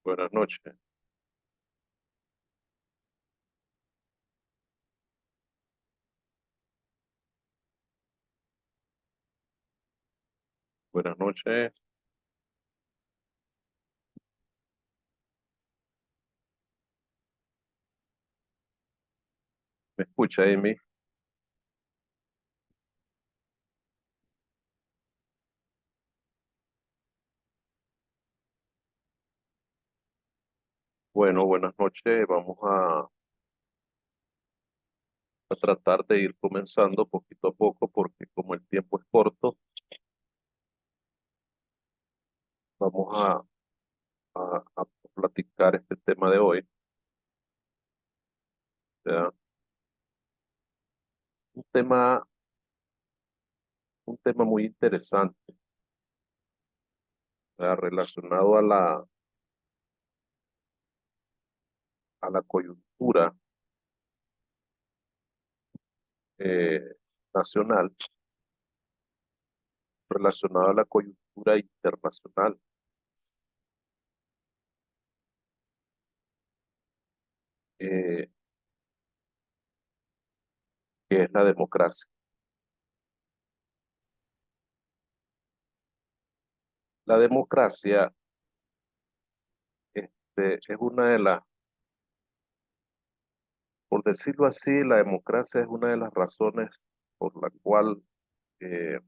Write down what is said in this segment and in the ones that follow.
Buenas noches. Buenas noches. ¿Me escucha, Amy? Bueno, buenas noches. Vamos a tratar de ir comenzando poquito a poco porque como el tiempo es corto, vamos a platicar este tema de hoy. ¿Ya? Un tema, un tema muy interesante, ¿ya? Relacionado a la coyuntura eh, nacional, relacionado a la coyuntura internacional, eh, que es la democracia. La democracia es una de las, por decirlo así, la democracia es una de las razones por la cual eh,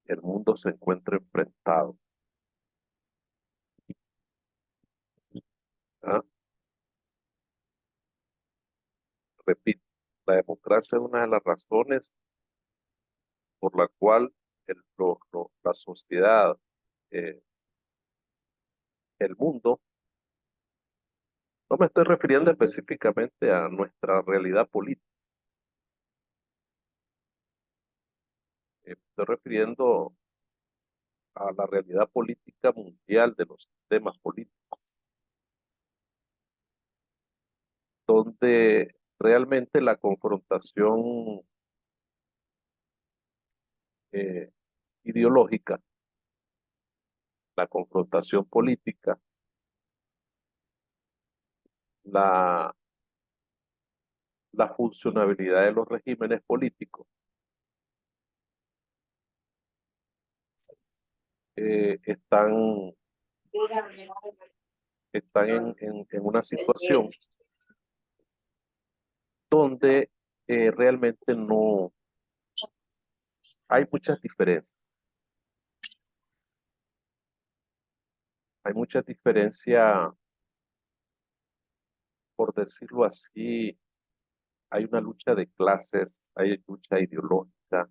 el mundo se encuentra enfrentado. ¿Ah? Repito, la democracia es una de las razones por la cual la sociedad, eh, el mundo, no me estoy refiriendo específicamente a nuestra realidad política, me estoy refiriendo a la realidad política mundial de los sistemas políticos, donde realmente la confrontación eh, ideológica, la confrontación política, la, la funcionabilidad de los regímenes políticos, están, están en una situación donde realmente no hay muchas diferencias. Hay muchas diferencias, por decirlo así, hay una lucha de clases, hay lucha ideológica,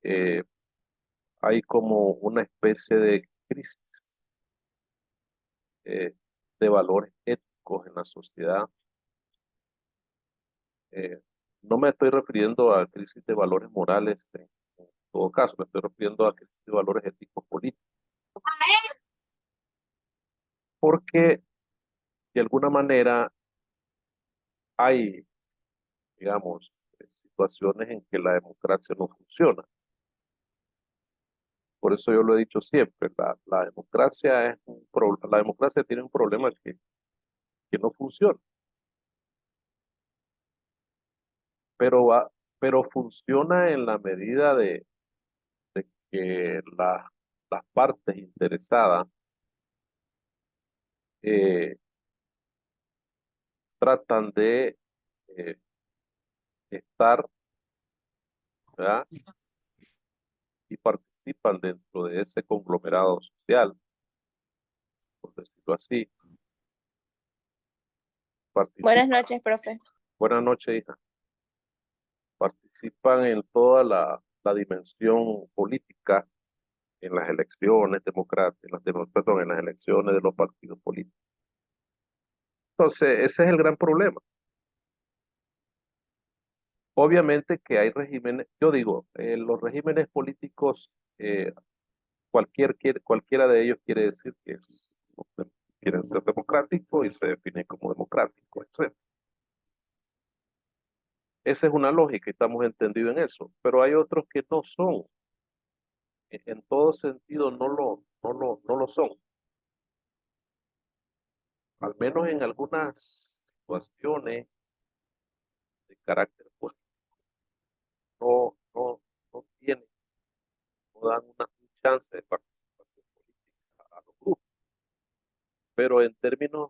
eh, hay como una especie de crisis eh, de valores éticos en la sociedad. Eh, no me estoy refiriendo a crisis de valores morales en todo caso, me estoy refiriendo a crisis de valores éticos políticos, porque de alguna manera hay, digamos, situaciones en que la democracia no funciona. Por eso yo lo he dicho siempre, la democracia la democracia tiene un problema que no funciona, pero pero funciona en la medida de que las partes interesadas eh, tratan de eh, estar, ¿verdad? Y participan dentro de ese conglomerado social, por decirlo así. Buenas Participan, noches, profe. buenas noches, hija. Participan en toda la dimensión política en las elecciones democráticas, perdón, en las elecciones de los partidos políticos. Entonces, ese es el gran problema. Obviamente que hay regímenes, yo digo, los regímenes políticos, cualquiera de ellos quiere decir que quieren ser democráticos y se definen como democráticos, etc. Esa es una lógica y estamos entendidos en eso, pero hay otros que no son, en todo sentido no lo son. Al menos en algunas situaciones de carácter político, no tienen, no dan un chance de participación política a los grupos. Pero en términos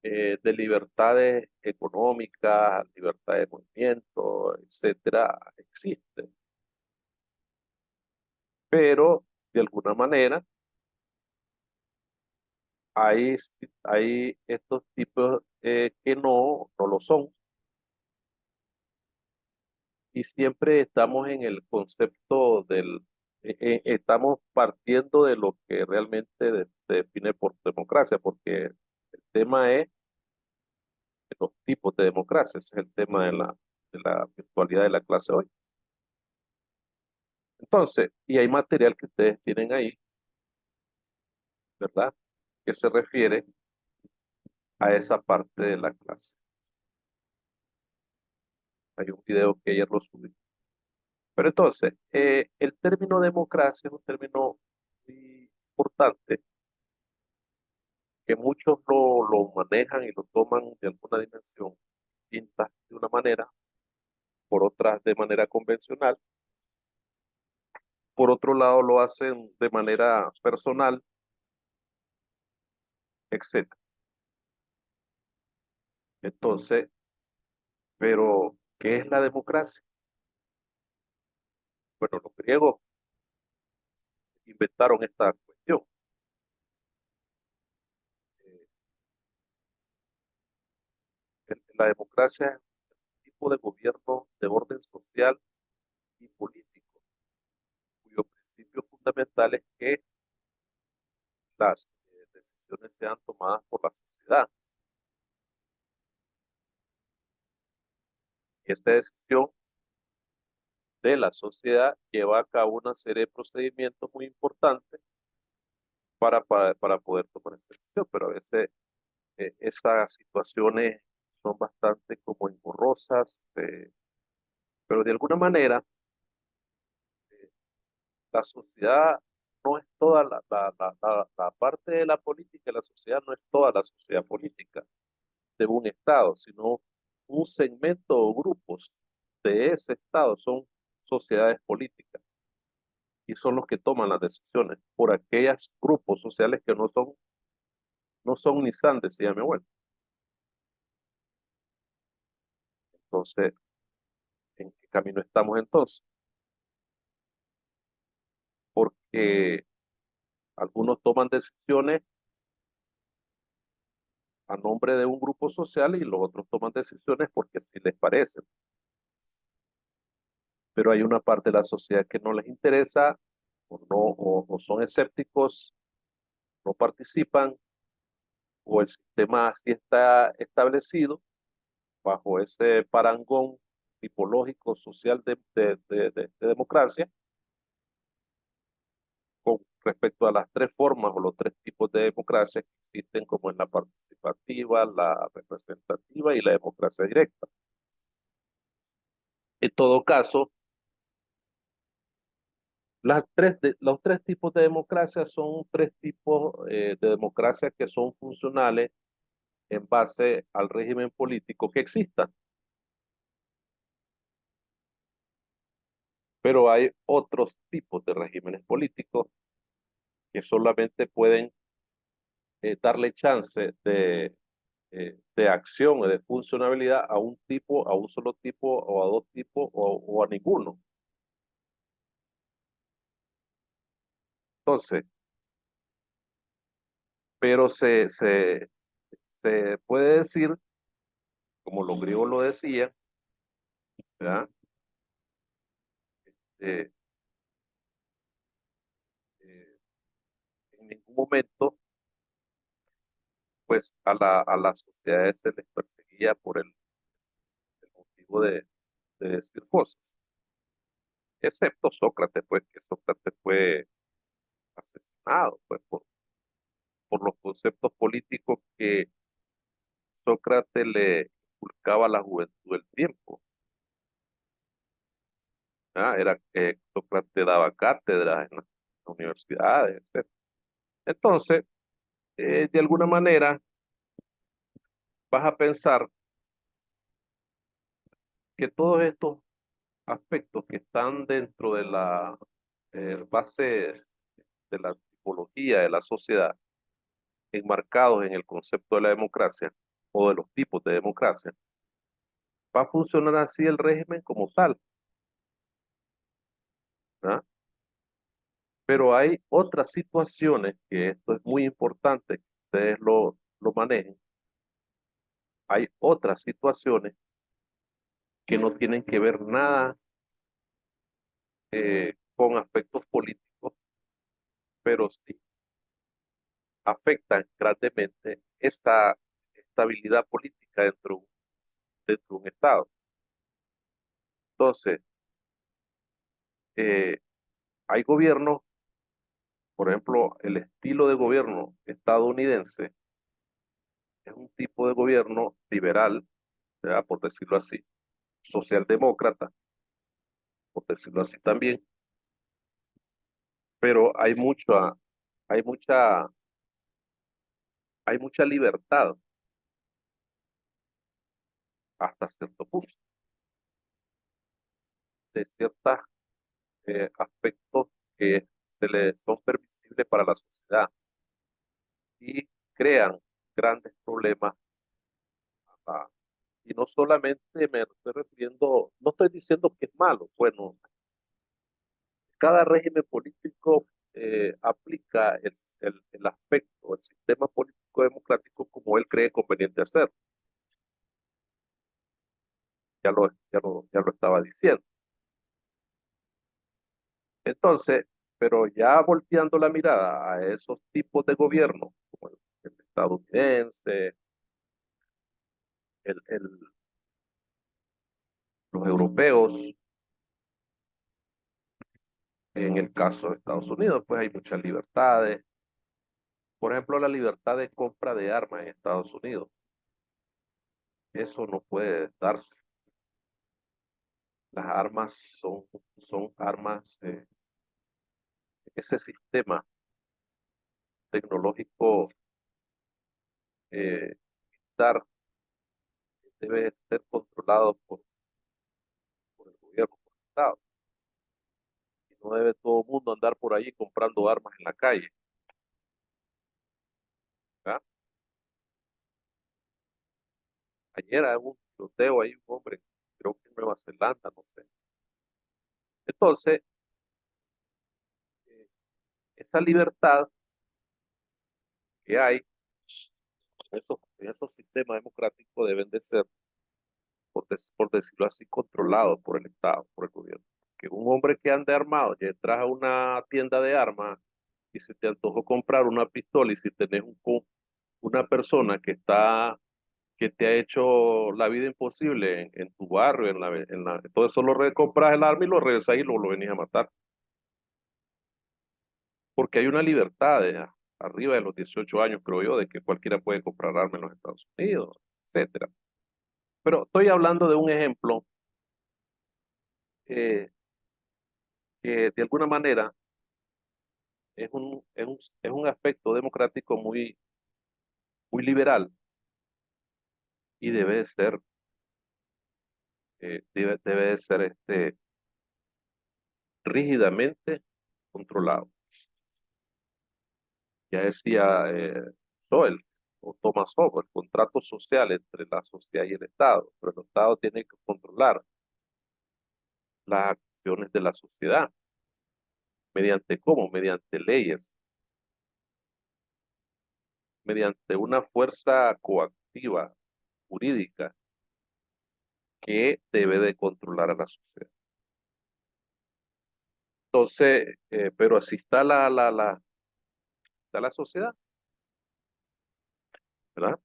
de libertades económicas, libertad de movimiento, etcétera, existen. Pero de alguna manera hay estos tipos que no lo son. Y siempre estamos en el concepto estamos partiendo de lo que realmente se define por democracia, porque el tema es los tipos de democracia, ese es el tema de la virtualidad de la clase hoy. Entonces, y hay material que ustedes tienen ahí, ¿verdad? Que se refiere a esa parte de la clase. Hay un video que ayer lo subí. Pero entonces, el término democracia es un término muy importante que muchos lo manejan y lo toman de alguna dimensión distinta de una manera, por otras de manera convencional, por otro lado lo hacen de manera personal, etcétera. Entonces, pero, ¿qué es la democracia? Bueno, los griegos inventaron esta cuestión. Eh, la democracia es un tipo de gobierno de orden social y político, cuyo principio fundamental es que las decisiones sean tomadas por la sociedad. Y esta decisión de la sociedad lleva a cabo una serie de procedimientos muy importantes para poder tomar esa decisión, pero a veces esas situaciones son bastante como engorrosas, pero de alguna manera eh, la sociedad no es toda la parte de la política, la sociedad no es toda la sociedad política de un Estado, sino un segmento o grupos de ese Estado son sociedades políticas y son los que toman las decisiones por aquellos grupos sociales que no son ni san, decía mi abuelo. Entonces, ¿en qué camino estamos entonces? Porque algunos toman decisiones a nombre de un grupo social y los otros toman decisiones porque sí les parecen. Pero hay una parte de la sociedad que no les interesa o no, o son escépticos, no participan, o el sistema así está establecido bajo ese parangón tipológico social de democracia, con respecto a las tres formas o los tres tipos de democracia que existen, como es la participativa, la representativa y la democracia directa. En todo caso, los tres tipos de democracia son tres tipos de democracia que son funcionales en base al régimen político que exista. Pero hay otros tipos de regímenes políticos que solamente pueden darle chance de acción o de funcionabilidad a un tipo, a un solo tipo, o a dos tipos, o a ninguno. Entonces, pero se puede decir, como los griegos lo decían, ¿verdad? Eh, eh, en ningún momento, pues a las sociedades se les perseguía por el motivo de decir cosas, excepto Sócrates, pues que Sócrates fue asesinado pues, por los conceptos políticos que Sócrates le inculcaba a la juventud del tiempo. Era que Sócrates daba cátedras en la universidades, etc. Entonces, de alguna manera, vas a pensar que todos estos aspectos que están dentro de la base de la tipología de la sociedad, enmarcados en el concepto de la democracia o de los tipos de democracia, va a funcionar así el régimen como tal, ¿verdad? Pero hay otras situaciones, que esto es muy importante que ustedes lo manejen, hay otras situaciones que no tienen que ver nada con aspectos políticos, pero sí afectan grandemente esta estabilidad política dentro de un Estado. Entonces, eh, hay gobiernos, por ejemplo, el estilo de gobierno estadounidense es un tipo de gobierno liberal, ¿verdad? Por decirlo así, socialdemócrata, por decirlo así también, pero hay mucha, hay mucha libertad hasta cierto punto de ciertos aspectos que se le son permisibles para la sociedad y crean grandes problemas. ah, Y no solamente me estoy refiriendo, no estoy diciendo que es malo, bueno, cada régimen político aplica el aspecto, el sistema político democrático como él cree conveniente hacer. Ya lo estaba diciendo. Entonces, pero ya volteando la mirada a esos tipos de gobierno, como el estadounidense, el, el- los europeos, en el caso de Estados Unidos, pues hay muchas libertades. Por ejemplo, la libertad de compra de armas en Estados Unidos. Eso no puede darse. Las armas son armas, ese sistema tecnológico eh, militar debe ser controlado por el gobierno, por el Estado. Y no debe todo el mundo andar por ahí comprando armas en la calle, ¿verdad? Ayer hay un tiroteo ahí, un hombre, creo que en Nueva Zelanda, no sé. Entonces, eh, esa libertad que hay en esos sistemas democráticos deben de ser, por decirlo así, controlados por el Estado, por el gobierno. Que un hombre que ande armado, ya entras a una tienda de armas y se te antojó comprar una pistola y si tenés una persona que te ha hecho la vida imposible en tu barrio, entonces solo compras el arma y lo regresas y lo venís a matar. Porque hay una libertad arriba de los 18 años, creo yo, de que cualquiera puede comprar armas en los Estados Unidos, etcétera. Pero estoy hablando de un ejemplo eh, que de alguna manera es un aspecto democrático muy liberal y debe de ser rígidamente controlado. Ya decía Soel o Thomas Hobbes, el contrato social entre la sociedad y el Estado, pero el Estado tiene que controlar las acciones de la sociedad. ¿Mediante cómo? Mediante leyes, mediante una fuerza coactiva, jurídica, que debe de controlar a la sociedad. Entonces, pero así está la sociedad, ¿verdad?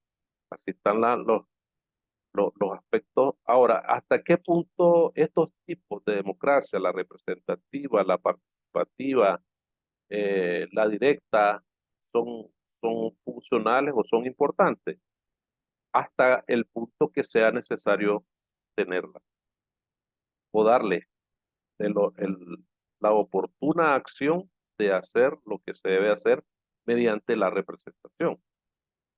Así están los aspectos. Ahora, ¿hasta qué punto estos tipos de democracia, la representativa, la participativa, la directa, son, son funcionales o son importantes? Hasta el punto que sea necesario tenerla o darle la oportuna acción de hacer lo que se debe hacer mediante la representación. O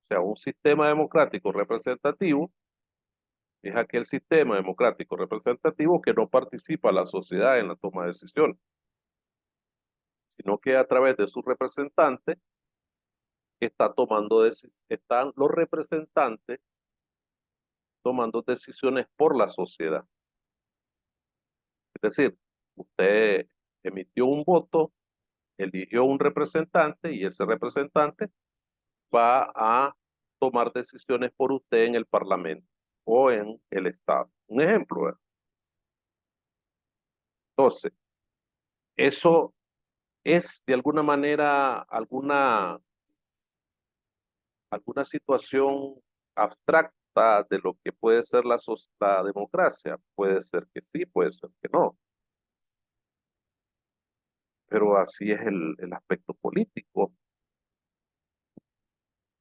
sea, un sistema democrático representativo es aquel sistema democrático representativo que no participa la sociedad en la toma de decisiones, sino que a través de sus representantes están los representantes tomando decisiones por la sociedad. Es decir, usted emitió un voto, eligió un representante y ese representante va a tomar decisiones por usted en el Parlamento o en el Estado. Un ejemplo, ¿verdad? Entonces, eso es de alguna manera alguna situación abstracta de lo que puede ser la democracia. Puede ser que sí, puede ser que no. Pero así es el aspecto político.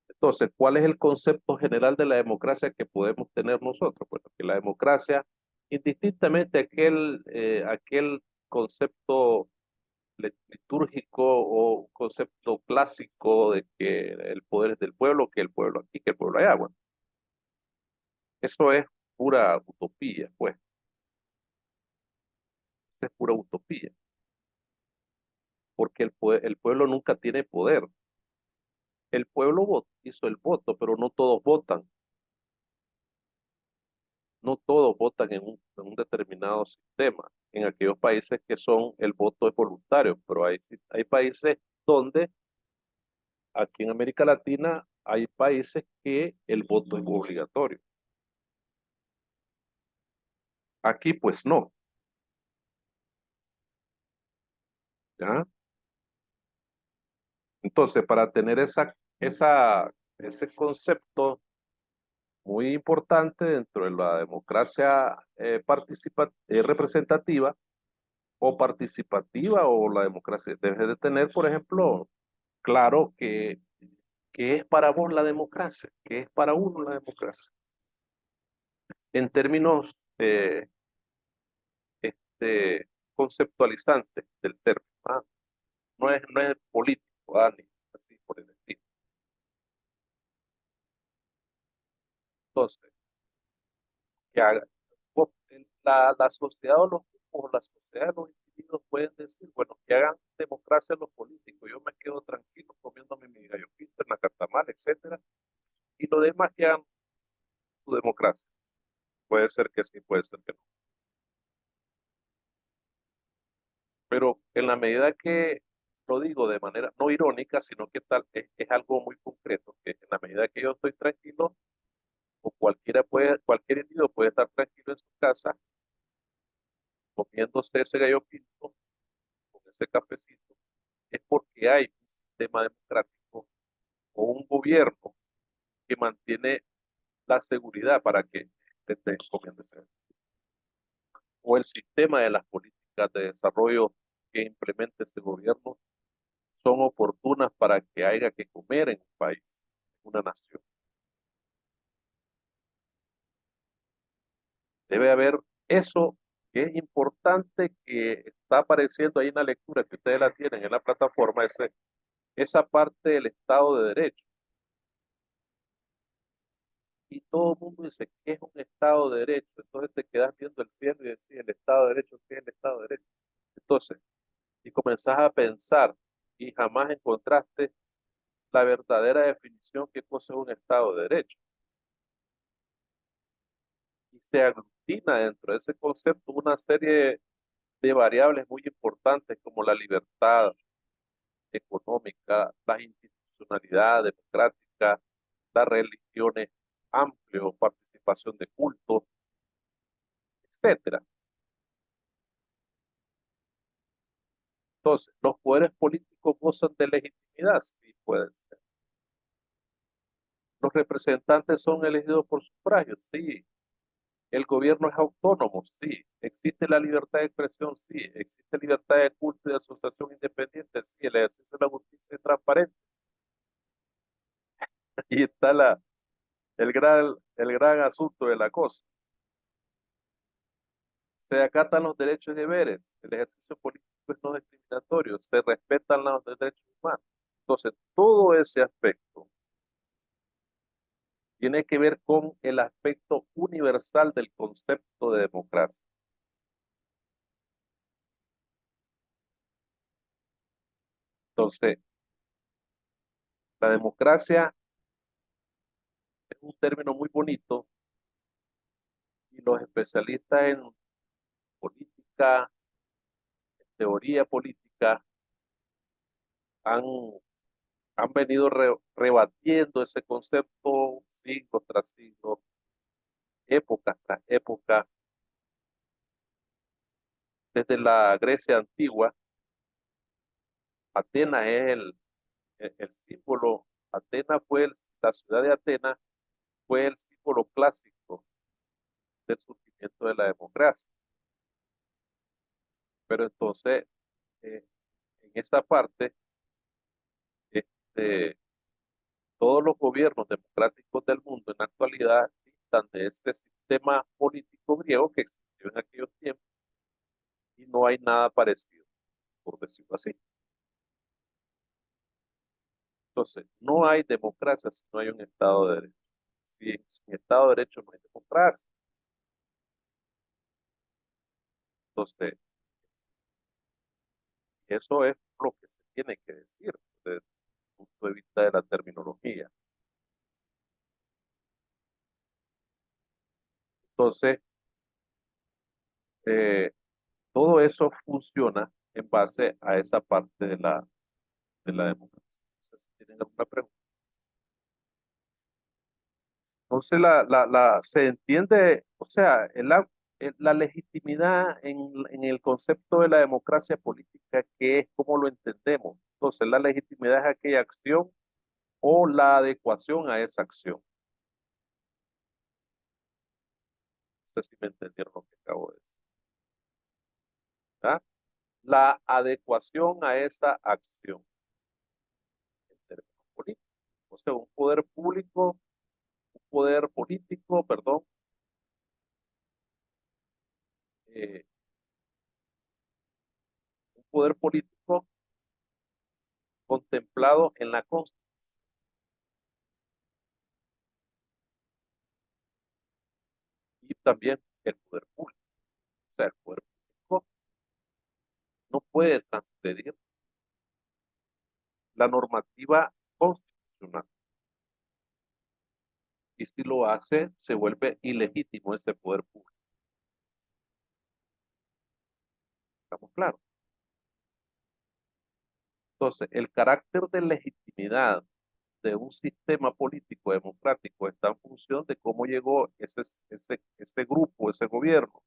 Entonces, ¿cuál es el concepto general de la democracia que podemos tener nosotros? Bueno, que la democracia, indistintamente aquel concepto litúrgico o concepto clásico de que el poder es del pueblo, que el pueblo aquí, que el pueblo allá, bueno, eso es pura utopía, pues, eso es pura utopía, porque el pueblo nunca tiene poder. El pueblo hizo el voto, pero no todos votan. No todos votan en un determinado sistema. En aquellos países que el voto es voluntario, pero hay países donde, aquí en América Latina, hay países que el voto es obligatorio. Aquí pues no, ¿ya? Entonces, para tener ese concepto muy importante dentro de la democracia representativa o participativa o la democracia, debe de tener, por ejemplo, claro que es para vos la democracia, que es para uno la democracia. En términos conceptualizantes del término, ¿ah? No es político, ni así por el estilo. Entonces, que haga, la sociedad o la sociedad, los individuos pueden decir, bueno, que hagan democracia los políticos, yo me quedo tranquilo comiéndome mi gallo pinto en la cartamal, etcétera, y los demás que hagan su democracia. Puede ser que sí, puede ser que no. Pero en la medida que lo digo de manera no irónica, sino que es algo muy concreto, que en la medida que yo estoy tranquilo, o cualquier individuo puede estar tranquilo en su casa, comiéndose ese gallo pinto, con ese cafecito, es porque hay un sistema democrático o un gobierno que mantiene la seguridad para que esté comiendo ese gallo. O el sistema de las políticas de desarrollo que implementa ese gobierno son oportunas para que haya que comer en un país, en una nación. Debe haber eso que es importante, que está apareciendo ahí en la lectura, que ustedes la tienen en la plataforma, esa parte del Estado de Derecho. Y todo el mundo dice, ¿qué es un Estado de Derecho? Entonces te quedas viendo el cielo y decís, el Estado de Derecho, ¿qué es el Estado de Derecho? Entonces, y comenzás a pensar y jamás encontraste la verdadera definición qué cosa es un Estado de Derecho. Y se aglutina dentro de ese concepto una serie de variables muy importantes como la libertad económica, la institucionalidad democrática, las religiones amplio, participación de cultos, etcétera. Entonces, ¿los poderes políticos gozan de legitimidad? Sí, pueden ser. ¿Los representantes son elegidos por sufragio? Sí. ¿El gobierno es autónomo? Sí. ¿Existe la libertad de expresión? Sí. ¿Existe libertad de culto y de asociación independiente? Sí. ¿El ejercicio de la justicia es transparente? Ahí está el gran asunto de la cosa. Se acatan los derechos y deberes, el ejercicio político político es no discriminatorio, se respetan los derechos humanos. Entonces, todo ese aspecto tiene que ver con el aspecto universal del concepto de democracia. Entonces, la democracia es un término muy bonito y los especialistas en política, en teoría política, han, han venido rebatiendo ese concepto siglo tras siglo, época tras época. Desde la Grecia antigua, Atenas es el símbolo. Atenas fue la ciudad de Atenas fue el símbolo clásico del surgimiento de la democracia. Pero entonces, en esta parte, este, todos los gobiernos democráticos del mundo en la actualidad distan de este sistema político griego que existió en aquellos tiempos y no hay nada parecido, por decirlo así. Entonces, no hay democracia si no hay un Estado de Derecho. Sin Estado de Derecho no hay democracia. Entonces, eso es lo que se tiene que decir desde el punto de vista de la terminología. Entonces, eh, todo eso funciona en base a esa parte de la democracia. Entonces, si tienen alguna pregunta. Entonces, se entiende, o sea, la legitimidad en el concepto de la democracia política, que es como lo entendemos. Entonces, la legitimidad es aquella acción o la adecuación a esa acción. No sé si me entendieron lo que acabo de decir. ¿Ah? La adecuación a esa acción en términos políticos. O sea, un poder político, perdón, eh, un poder político contemplado en la Constitución y también el poder público. O sea, el poder público no puede transgredir la normativa constitucional. Y si lo hace, se vuelve ilegítimo ese poder público. ¿Estamos claros? Entonces, el carácter de legitimidad de un sistema político democrático está en función de cómo llegó ese grupo, ese gobierno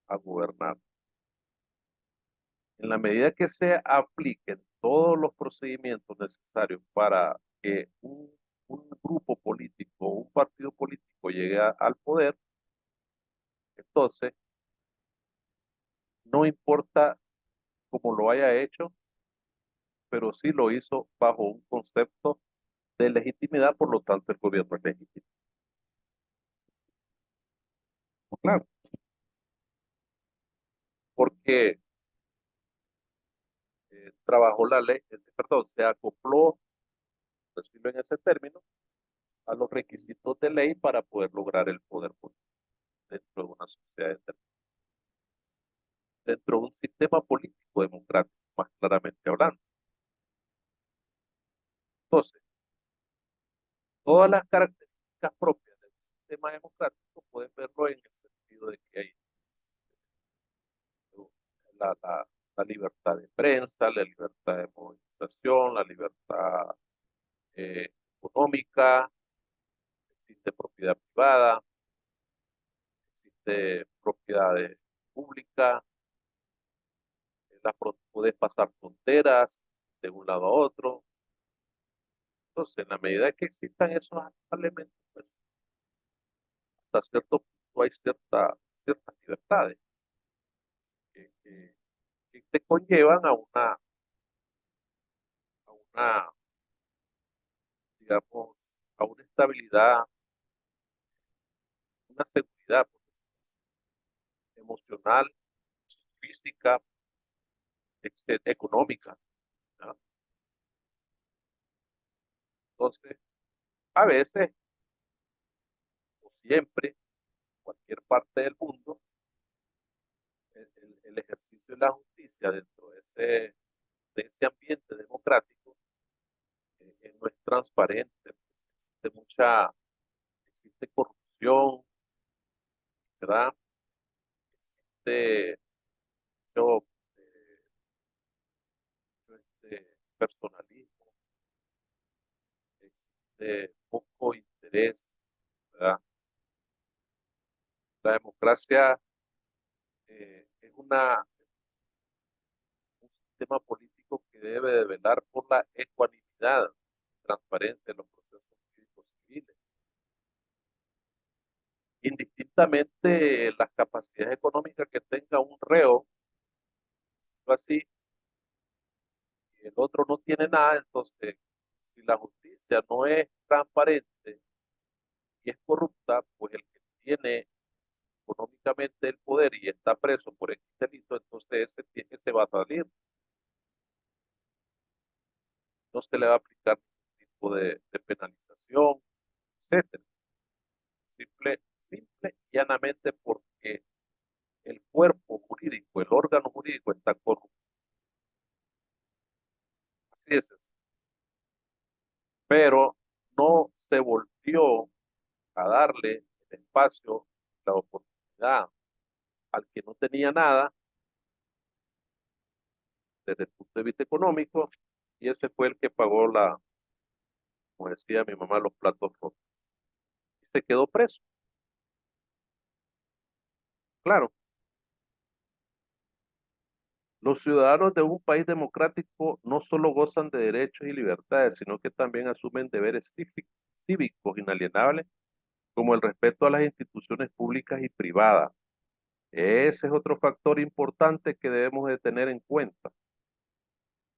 a gobernar. En la medida que se apliquen todos los procedimientos necesarios para que un grupo político, un partido político llegue al poder, entonces no importa cómo lo haya hecho, pero sí lo hizo bajo un concepto de legitimidad, por lo tanto el gobierno es legítimo. Claro, porque trabajó la ley, perdón, se acopló, decirlo en ese término, a los requisitos de ley para poder lograr el poder político dentro de una sociedad determinada, dentro de un sistema político democrático, más claramente hablando. Entonces, todas las características propias del sistema democrático pueden verlo en el sentido de que hay la, la, la libertad de prensa, la libertad de movilización, la libertad económica, existe propiedad privada, existe propiedad pública, puedes pasar fronteras de un lado a otro. Entonces, en la medida que existan esos elementos, pues, hasta cierto punto hay ciertas libertades que te conllevan a una, digamos, a una estabilidad, una seguridad emocional, física, económica, ¿no? Entonces, a veces, o siempre, en cualquier parte del mundo, el ejercicio de la justicia dentro de ese ambiente democrático no es transparente. Existe corrupción, ¿verdad? Existe mucho, personalismo, existe poco interés, ¿verdad? La democracia es un sistema político que debe de velar por la ecuanimidad, transparencia de los procesos políticos civiles, indistintamente las capacidades económicas que tenga un reo, así, y el otro no tiene nada. Entonces, si la justicia no es transparente y es corrupta, pues el que tiene económicamente el poder y está preso por X delito, entonces ese va a salir. No se le va a aplicar ningún tipo de penalización, etcétera. Simple y llanamente porque el cuerpo jurídico, el órgano jurídico está corrupto. Así es eso. Pero no se volvió a darle el espacio, la oportunidad al que no tenía nada desde el punto de vista económico, y ese fue el que pagó como decía mi mamá, los platos rotos. Y se quedó preso. Claro, los ciudadanos de un país democrático no solo gozan de derechos y libertades, sino que también asumen deberes cívicos inalienables, como el respeto a las instituciones públicas y privadas. Ese es otro factor importante que debemos de tener en cuenta.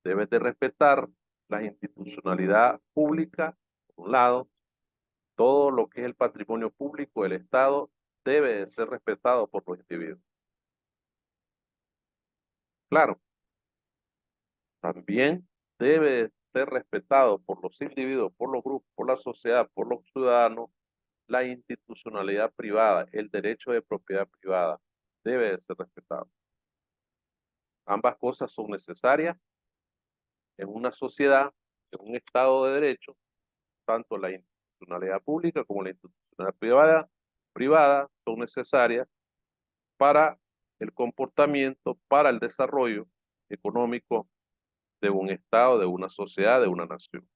Debes de respetar la institucionalidad pública, por un lado, todo lo que es el patrimonio público del Estado debe de ser respetado por los individuos. Claro, también debe de ser respetado por los individuos, por los grupos, por la sociedad, por los ciudadanos, la institucionalidad privada, el derecho de propiedad privada debe de ser respetado. Ambas cosas son necesarias en una sociedad, en un Estado de Derecho. Tanto la institucionalidad pública como la institucionalidad privada son necesarias para el comportamiento, para el desarrollo económico de un Estado, de una sociedad, de una nación.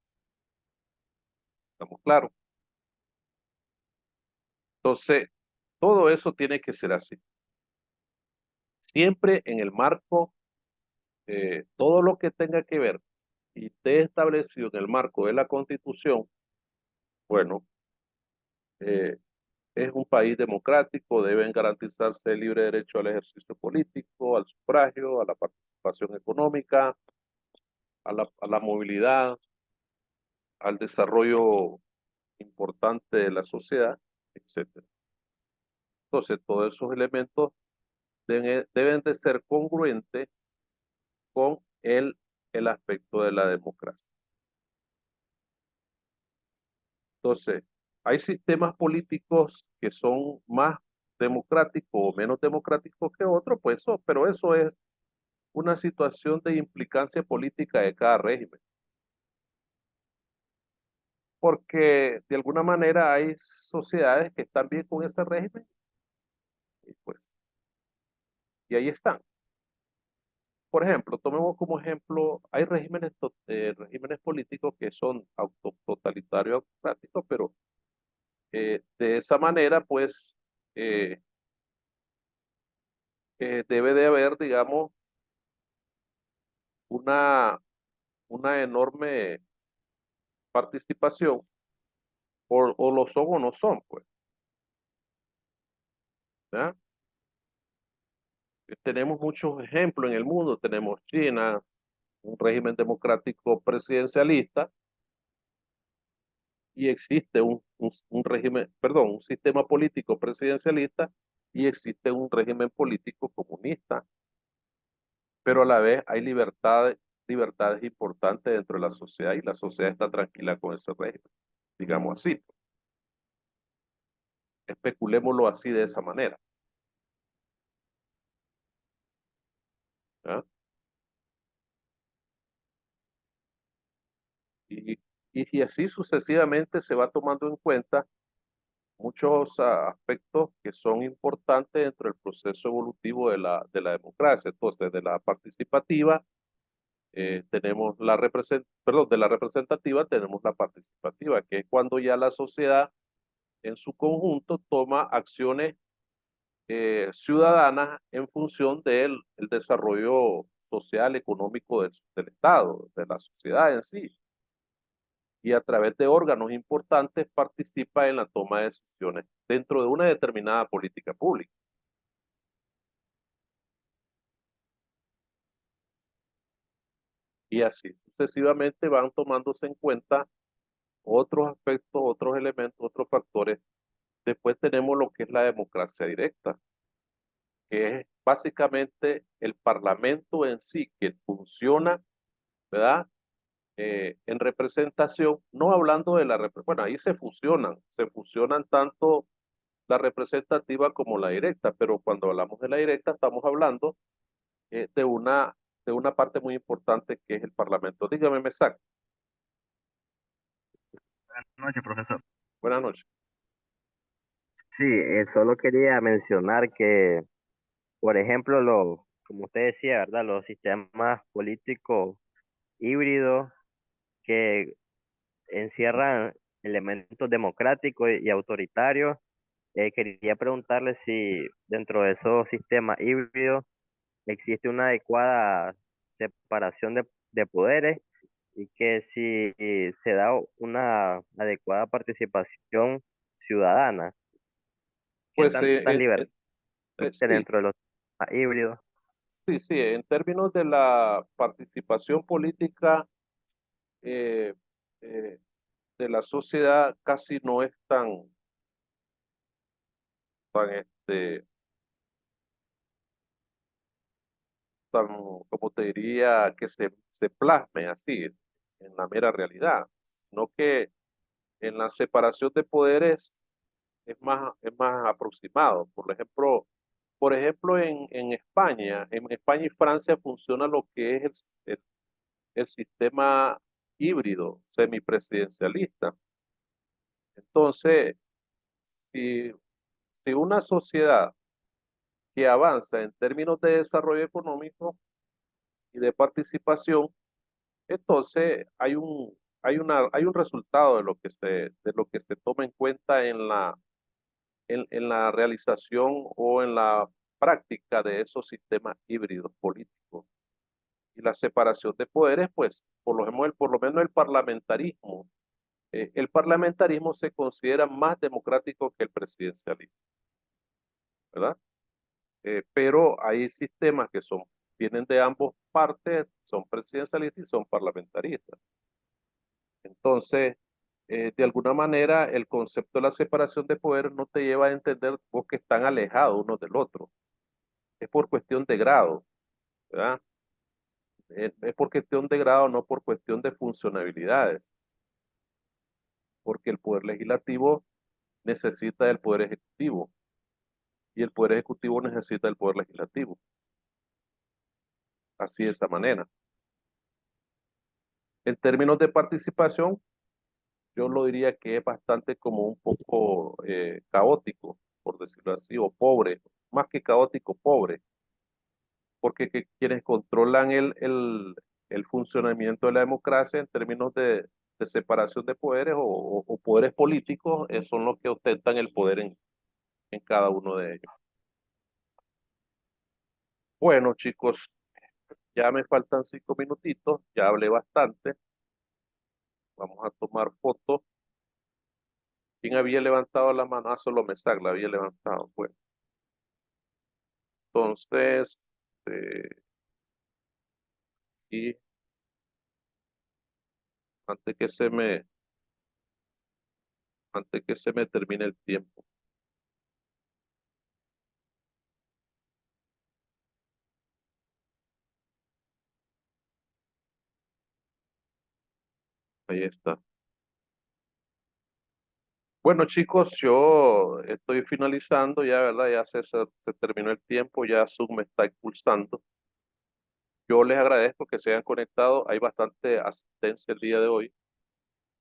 ¿Estamos claros? Entonces, todo eso tiene que ser así. Siempre en el marco, todo lo que tenga que ver y esté establecido en el marco de la Constitución, bueno, eh, es un país democrático, deben garantizarse el libre derecho al ejercicio político, al sufragio, a la participación económica, a la movilidad, al desarrollo importante de la sociedad, etcétera. Entonces, todos esos elementos deben de ser congruentes con el aspecto de la democracia. Entonces, hay sistemas políticos que son más democráticos o menos democráticos que otros, pues pero eso es una situación de implicancia política de cada régimen. Porque de alguna manera hay sociedades que están bien con ese régimen y pues, y ahí están. Por ejemplo, tomemos como ejemplo, hay regímenes políticos que son totalitarios, autocráticos, pero de esa manera, pues, eh, debe de haber, digamos, una, una enorme participación, o lo son o no son, pues, ¿ya? Tenemos muchos ejemplos en el mundo, tenemos China, un régimen democrático presidencialista, y existe un régimen, perdón, un sistema político presidencialista y existe un régimen político comunista. pero a la vez hay libertades importantes dentro de la sociedad y la sociedad está tranquila con ese régimen, digamos así. Especulémoslo así de esa manera. ¿Ah? Y, y así sucesivamente se va tomando en cuenta muchos aspectos que son importantes dentro del proceso evolutivo de la democracia. Entonces, de la participativa, tenemos perdón, de la representativa tenemos la participativa, que es cuando ya la sociedad en su conjunto toma acciones ciudadanas en función del el desarrollo social, económico del Estado, de la sociedad en sí. Y a través de órganos importantes participa en la toma de decisiones dentro de una determinada política pública. Y así sucesivamente van tomándose en cuenta otros aspectos, otros elementos, otros factores. Después tenemos lo que es la democracia directa, que es básicamente el parlamento en sí que funciona, ¿verdad? En representación, no hablando de bueno, ahí se fusionan tanto la representativa como la directa, pero cuando hablamos de la directa estamos hablando eh, de una, de una parte muy importante que es el parlamento. Dígame, Mesac. Buenas noches, profesor. Buenas noches. Sí, solo quería mencionar que, por ejemplo, como usted decía, ¿verdad? Los sistemas políticos híbridos que encierran elementos democráticos y autoritarios, quería preguntarle si dentro de esos sistemas híbridos existe una adecuada separación de poderes y que si se da una adecuada participación ciudadana. ¿Qué Pues tanta libertad sí, dentro de los híbridos? sí, sí, en términos de la participación política eh, eh, de la sociedad casi no es tan, como te diría, que se plasme así en la mera realidad, sino que en la separación de poderes es más aproximado. Por ejemplo en España y Francia funciona lo que es el sistema híbrido semipresidencialista. Entonces, si, si una sociedad que avanza en términos de desarrollo económico y de participación, entonces hay un resultado de lo que se toma en cuenta en la realización o en la práctica de esos sistemas híbridos políticos. Y la separación de poderes, pues, por lo menos el parlamentarismo se considera más democrático que el presidencialismo, ¿verdad? Pero hay sistemas vienen de ambos partes, son presidencialistas y son parlamentaristas. Entonces, de alguna manera, el concepto de la separación de poderes no te lleva a entender vos que están alejados uno del otro. Es por cuestión de grado, ¿verdad? Es por cuestión de grado, no por cuestión de funcionalidades, porque el poder legislativo necesita del poder ejecutivo y el poder ejecutivo necesita del poder legislativo. Así de esa manera. En términos de participación, yo lo diría que es bastante como un poco caótico, por decirlo así, o pobre, más que caótico, pobre, porque quienes controlan el funcionamiento de la democracia en términos de separación de poderes o poderes políticos son los que ostentan el poder en cada uno de ellos. Bueno, chicos, ya me faltan 5 minutitos, ya hablé bastante, vamos a tomar fotos. ¿Quién había levantado la mano? Ah, solo Mesac la había levantado. Bueno, entonces, eh, y antes que se me, antes que se me termine el tiempo. Ahí está. Bueno, chicos, yo estoy finalizando ya, ¿verdad? Ya se terminó el tiempo, ya Zoom me está expulsando. Yo les agradezco que se hayan conectado. Hay bastante asistencia el día de hoy.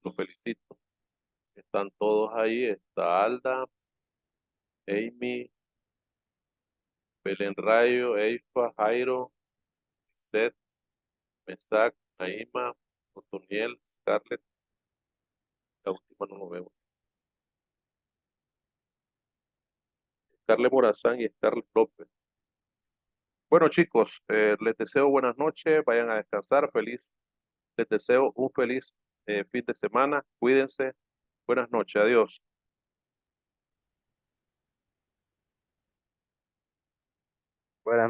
Los felicito. Están todos ahí. Está Alda, Amy, Belén Rayo, Eifa, Jairo, Seth, Mesac, Naima, Otoniel, Scarlett. La última no lo veo. Scarlett Morazán y Scarlett López. Bueno, chicos, les deseo buenas noches. Vayan a descansar. Les deseo un feliz fin de semana. Cuídense. Buenas noches. Adiós. Buenas noches.